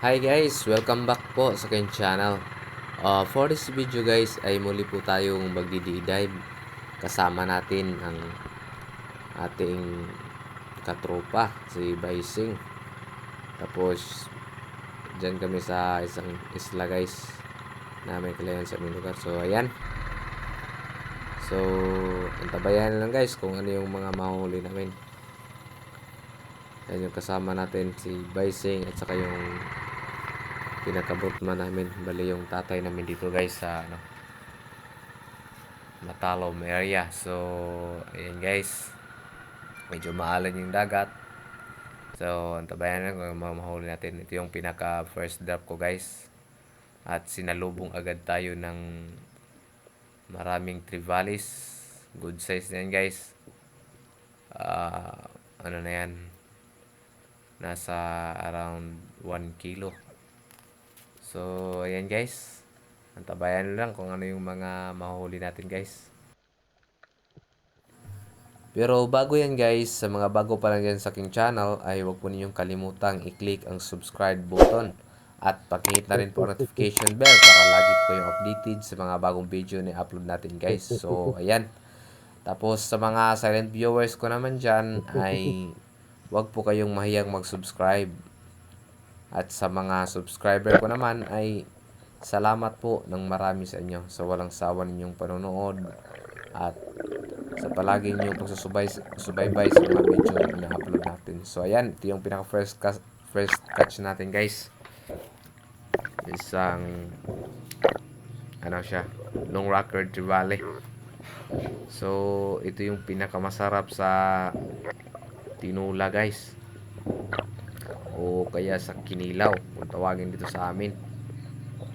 Hi guys! Welcome back po sa aking channel. For this video guys ay muli po tayong magdi-dive. Kasama natin ang ating katropa, si Baising. Tapos, dyan kami sa isang isla guys na may kalayan sa aming lugar. So, ayan. So, antabayan lang guys kung ano yung mga mahuhuli namin. Ayan yung kasama natin, si Baising at saka yung pinakabotman namin, bali yung tatay namin dito guys sa Matalom area. So ayan guys, medyo maalan yung dagat. So antabayan lang kung mahuli natin. Ito yung pinaka first drop ko guys, at sinalubong agad tayo ng maraming trivalis. Good size na yan guys. Ano na yan, nasa around 1 kilo. So ayan guys, antabayan lang kung ano yung mga mahuhuli natin guys. Pero bago yan guys, sa mga bago pa lang yan sa aking channel, ay huwag po ninyong kalimutang i-click ang subscribe button. At pakihit na rin po ang notification bell para lagi po kayong updated sa mga bagong video na upload natin guys. So ayan. Tapos sa mga silent viewers ko naman dyan, ay huwag po kayong mahiyang mag-subscribe. At sa mga subscriber ko naman ay salamat po ng marami sa inyo sa walang sawa ninyong panonood at sa palagi niyo pagsusubaybay sa mga video na ina-upload natin. So ayan, ito yung pinaka first catch natin guys. Isang ano siya, long rocker trevally. So ito yung pinakamasarap sa tinula guys, o kaya sa kinilaw kung tawagin dito sa amin.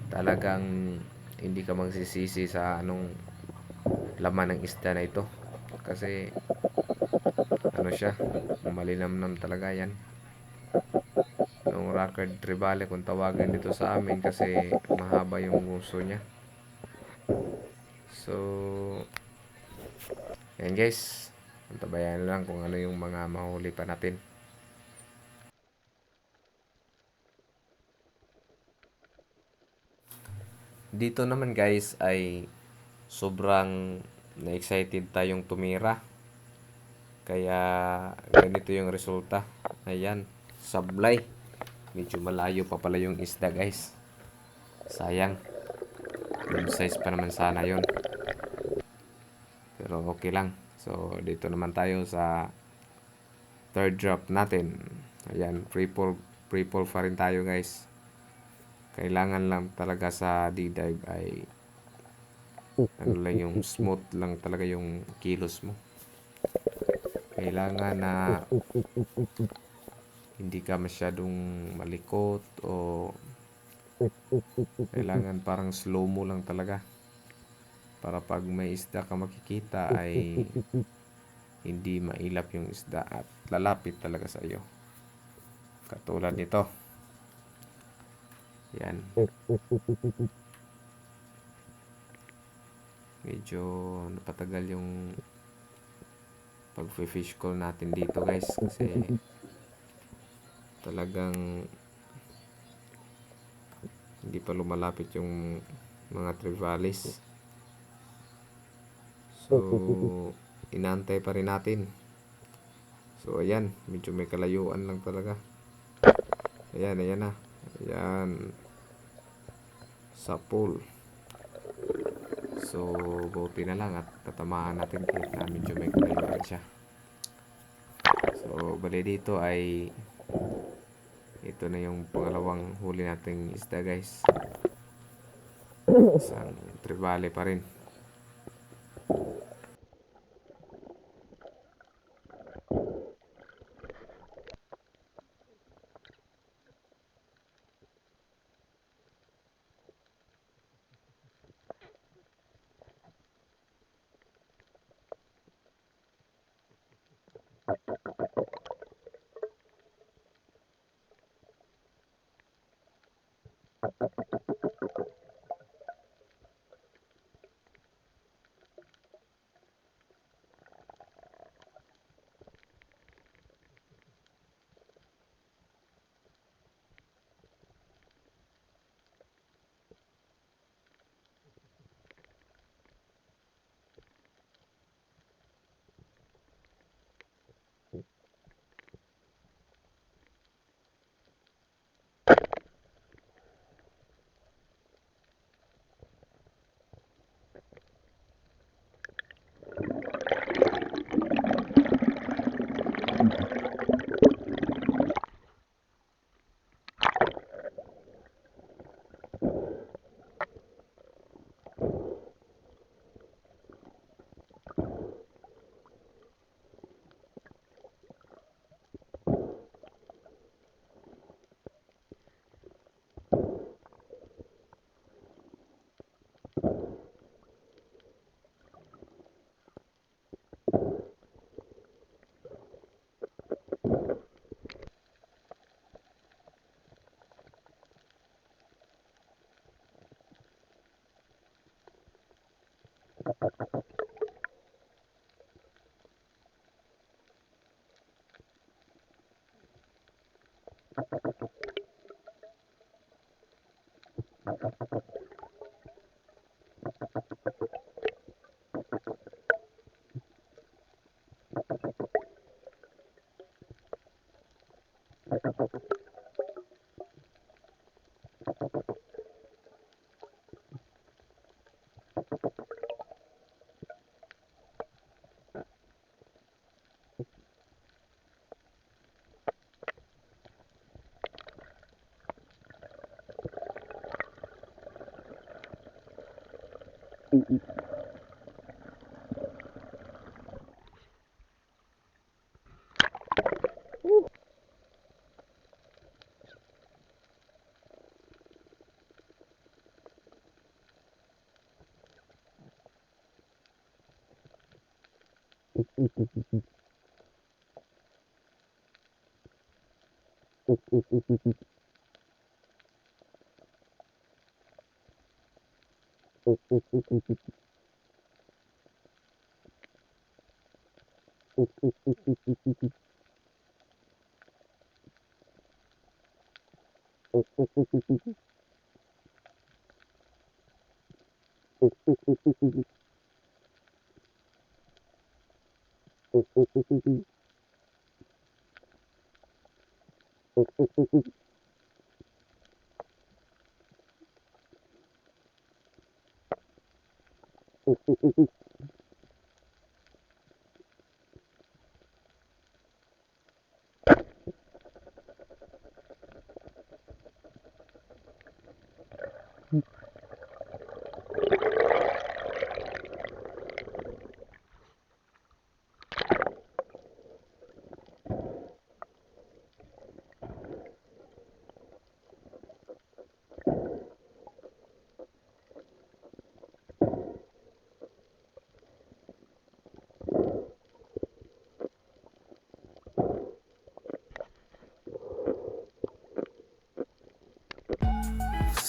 Talagang hindi ka magsisisi sa anong laman ng isda na ito, kasi ano siya, malinamnam talaga yan. Long rocker trevally kung tawagin dito sa amin, kasi mahaba yung nguso niya. So yan guys, antabayan lang kung ano yung mga mahuli pa natin. Dito naman guys ay sobrang na-excited tayong tumira. Kaya ganito yung resulta. Ayan, sablay. Medyo malayo pa pala yung isda guys. Sayang. Good size pa naman sana yon. Pero okay lang. So dito naman tayo sa third drop natin. Ayan, free fall pa rin tayo guys. Kailangan lang talaga sa D-dive ay ano lang, yung smooth lang talaga yung kilos mo. Kailangan na hindi ka masyadong malikot, o kailangan parang slow mo lang talaga para pag may isda ka makikita ay hindi mailap yung isda at lalapit talaga sa iyo. Katulad nito. Yan. Medyo napatagal yung pag-fish call natin dito guys, kasi talagang hindi pa lumalapit yung mga trivalis. So inaantay pa rin natin. So ayan, medyo may kalayuan lang talaga. Ayan na. Ayan, sa pool. So buti na lang at tatamaan natin kahit na medyo may kalayuan siya. So bali dito ay ito na yung pangalawang huli nating isda guys. Isang trevally pa rin.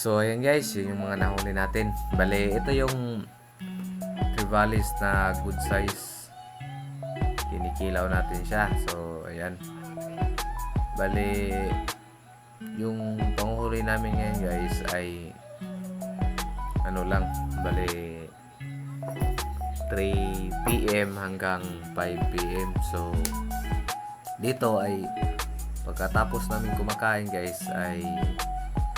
So ayan guys, yun yung mga nahuli natin. Bale, ito yung Trivalis na good size. Kinikilaw natin siya. So ayan. Bale, yung panghuli namin ngayon guys ay ano lang, bale 3 PM hanggang 5 PM. So dito ay pagkatapos namin kumakain guys ay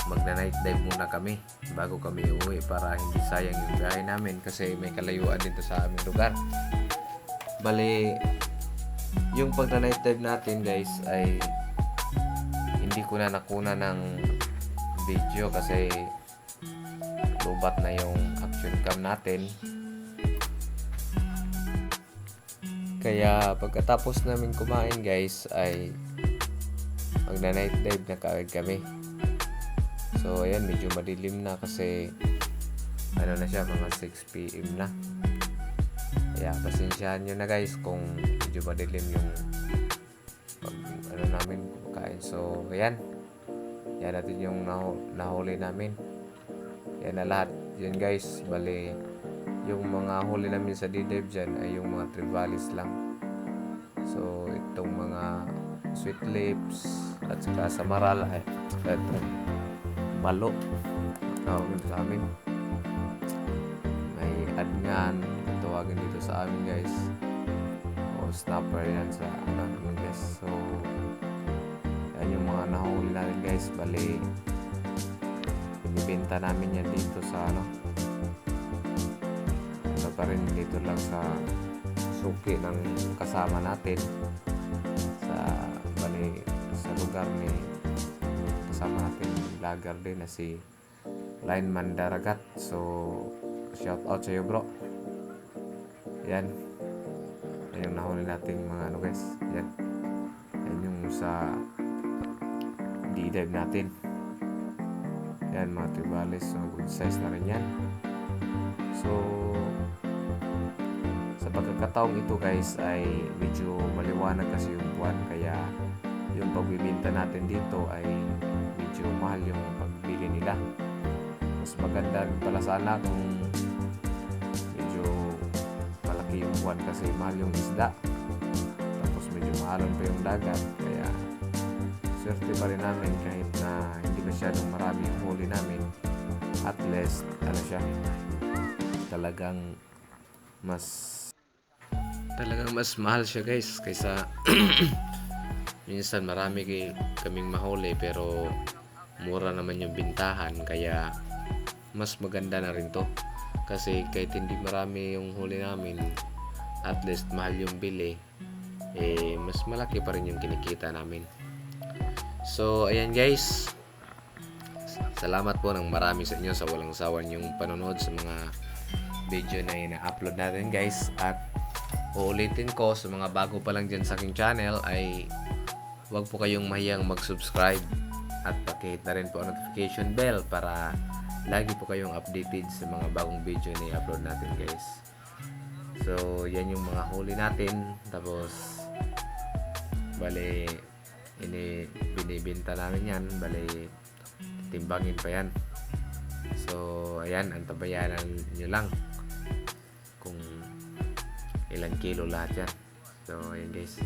magna-night dive muna kami bago kami uwi para hindi sayang yung biyahe namin kasi may kalayuan dito sa aming lugar. Bali, yung pagna-night dive natin guys ay hindi ko na nakuna ng video kasi lubat na yung action cam natin. Kaya pagkatapos namin kumain guys ay magna-night dive na kaagad kami. So ayan, medyo madilim na kasi ano na siya, mga 6 PM na. Kaya pasensyahan nyo na guys kung medyo madilim yung pag ano namin kumakain. So ayan, yan natin yung nahuli namin. Yan na lahat yan guys. Bali, yung mga huli namin sa D-Dive dyan ay yung mga Trivalis lang. So itong mga sweet lips at saka samaral ay ito balo tawag dito sa amin, may adngan tawagin dito sa amin guys, o snapper yan sa amin guys. So yan yung mga nahuli natin guys. Bali, binibenta namin yan dito sa ano pa rin dito lang sa suki ng kasama natin sa bali sa lugar ni kasama natin vlogger din na si Lineman Daragat. So shout out sa iyo bro. Yan yung nahuli nating mga ano guys. Yan yung sa D-dive natin. Yan mga Trivalis, mga good size na rin yan. So sa pagkakataong ito guys ay medyo maliwanag kasi yung buwan, kaya yung pagbibenta natin dito ay medyo mahal yung pagbili nila. Mas maganda pala sana kung medyo malaki yung buwan kasi mahal yung isda, tapos medyo mahalan pa yung dagat. Kaya swerte pa rin namin kahit na hindi masyadong marami yung huli namin. At least ano siya, talagang mas mahal siya guys kaysa minsan marami kaming mahuli pero mura naman yung bintahan. Kaya mas maganda na rin to kasi kahit hindi marami yung huli namin, at least mahal yung bili, mas malaki pa rin yung kinikita namin. So ayan guys, salamat po ng marami sa inyo sa walang sawan yung panonood sa mga video na ina-upload natin guys. At uulitin ko sa mga bago pa lang dyan sa aking channel ay huwag po kayong mahiyang mag-subscribe at pakihit na rin po ang notification bell para lagi po kayong updated sa mga bagong video na i-upload natin guys. So yan yung mga huli natin, tapos bale binibenta namin yan, bale timbangin pa yan. So ayan, antabayanan nyo lang kung ilang kilo lahat yan. So ayan guys.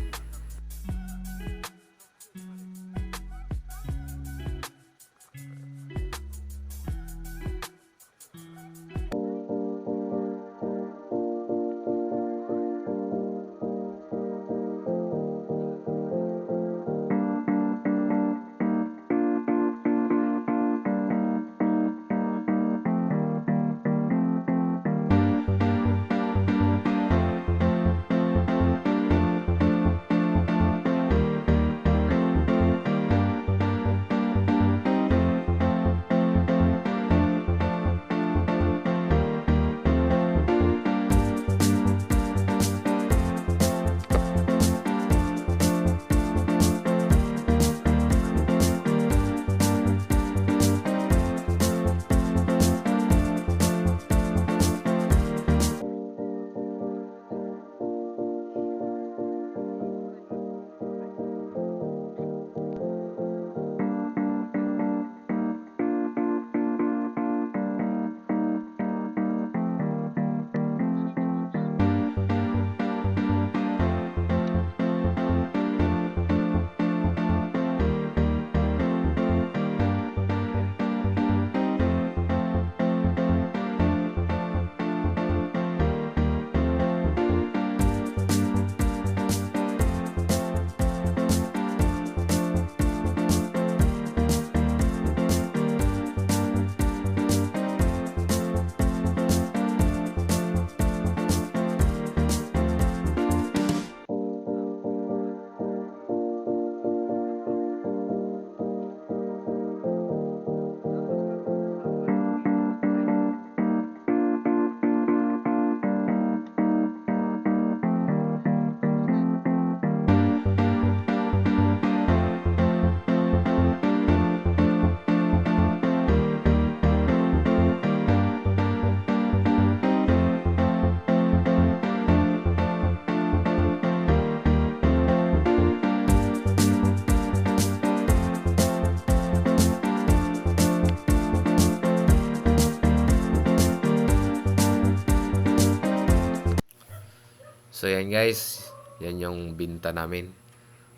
So yan guys, yan yung binta namin.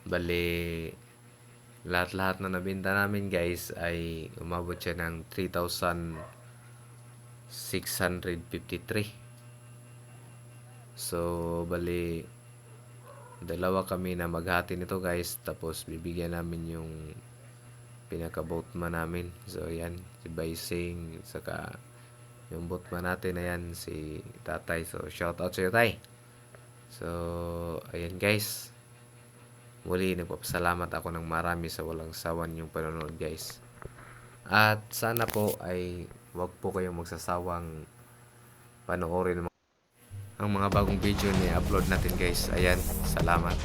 Bali, lahat-lahat na nabinta namin guys ay umabot siya ng 3,653. So bali, dalawa kami na maghati nito guys, tapos bibigyan namin yung pinaka-boatman namin. So yan, si Baising, saka yung boatman natin na yan, si Tatay. So shout out sa iyo, Tay. So, ayan guys. Muli, nagpapasalamat ako ng marami sa walang sawan yung panonood guys. At sana po ay wag po kayong magsasawang panoorin ang mga bagong video na i-upload natin guys. Ayan, salamat.